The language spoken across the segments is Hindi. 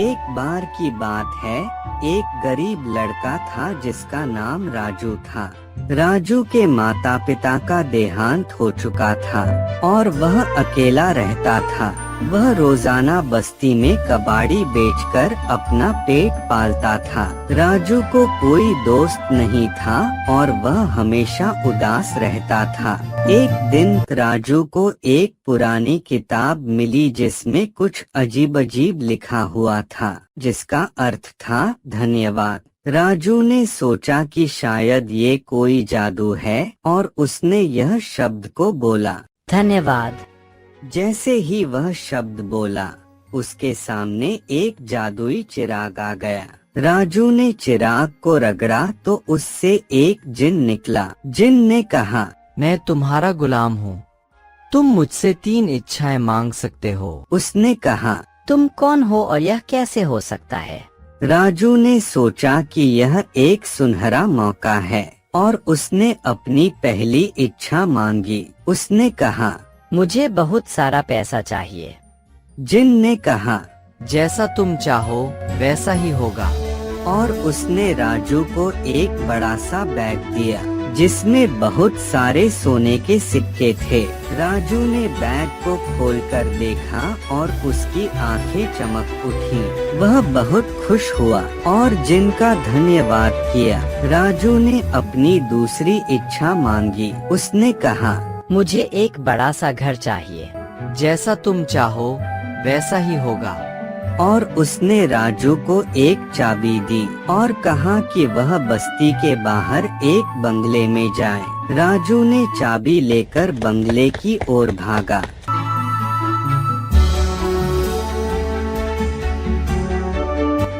एक बार की बात है, एक गरीब लड़का था जिसका नाम राजू था। राजू के माता पिता का देहांत हो चुका था और वह अकेला रहता था। वह रोजाना बस्ती में कबाड़ी बेचकर अपना पेट पालता था। राजू को कोई दोस्त नहीं था और वह हमेशा उदास रहता था। एक दिन राजू को एक पुरानी किताब मिली जिसमें कुछ अजीब अजीब लिखा हुआ था, जिसका अर्थ था धन्यवाद। राजू ने सोचा कि शायद ये कोई जादू है और उसने यह शब्द को बोला, धन्यवाद। जैसे ही वह शब्द बोला, उसके सामने एक जादुई चिराग आ गया। राजू ने चिराग को रगड़ा तो उससे एक जिन निकला। जिन ने कहा, मैं तुम्हारा गुलाम हूँ, तुम मुझसे 3 इच्छाएं मांग सकते हो। उसने कहा, तुम कौन हो और यह कैसे हो सकता है? राजू ने सोचा कि यह एक सुनहरा मौका है और उसने अपनी पहली इच्छा मांगी। उसने कहा, मुझे बहुत सारा पैसा चाहिए। जिन ने कहा, जैसा तुम चाहो वैसा ही होगा। और उसने राजू को एक बड़ा सा बैग दिया जिसमें बहुत सारे सोने के सिक्के थे। राजू ने बैग को खोलकर देखा और उसकी आंखें चमक उठी। वह बहुत खुश हुआ और जिनका धन्यवाद किया। राजू ने अपनी दूसरी इच्छा मांगी। उसने कहा, मुझे एक बड़ा सा घर चाहिए। जैसा तुम चाहो वैसा ही होगा। और उसने राजू को एक चाबी दी और कहा कि वह बस्ती के बाहर एक बंगले में जाए। राजू ने चाबी लेकर बंगले की ओर भागा।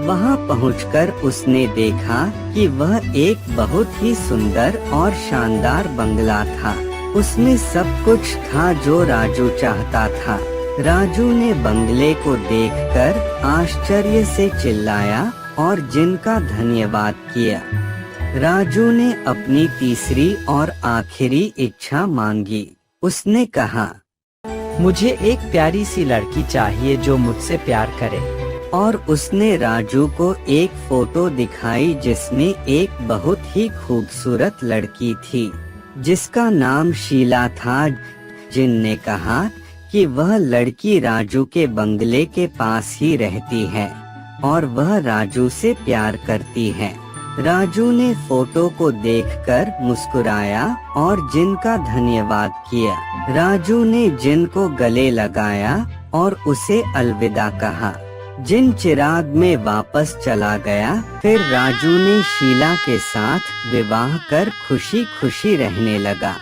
वहां पहुंचकर उसने देखा कि वह एक बहुत ही सुंदर और शानदार बंगला था। उसमें सब कुछ था जो राजू चाहता था। राजू ने बंगले को देखकर आश्चर्य से चिल्लाया और जिनका धन्यवाद किया। राजू ने अपनी तीसरी और आखिरी इच्छा मांगी। उसने कहा, मुझे एक प्यारी सी लड़की चाहिए जो मुझसे प्यार करे। और उसने राजू को एक फोटो दिखाई जिसमें एक बहुत ही खूबसूरत लड़की थी जिसका नाम शीला था। जिन ने कहा कि वह लड़की राजू के बंगले के पास ही रहती है और वह राजू से प्यार करती है। राजू ने फोटो को देखकर मुस्कुराया और जिन का धन्यवाद किया। राजू ने जिन को गले लगाया और उसे अलविदा कहा। जिन चिराग में वापस चला गया। फिर राजू ने शीला के साथ विवाह कर खुशी खुशी रहने लगा।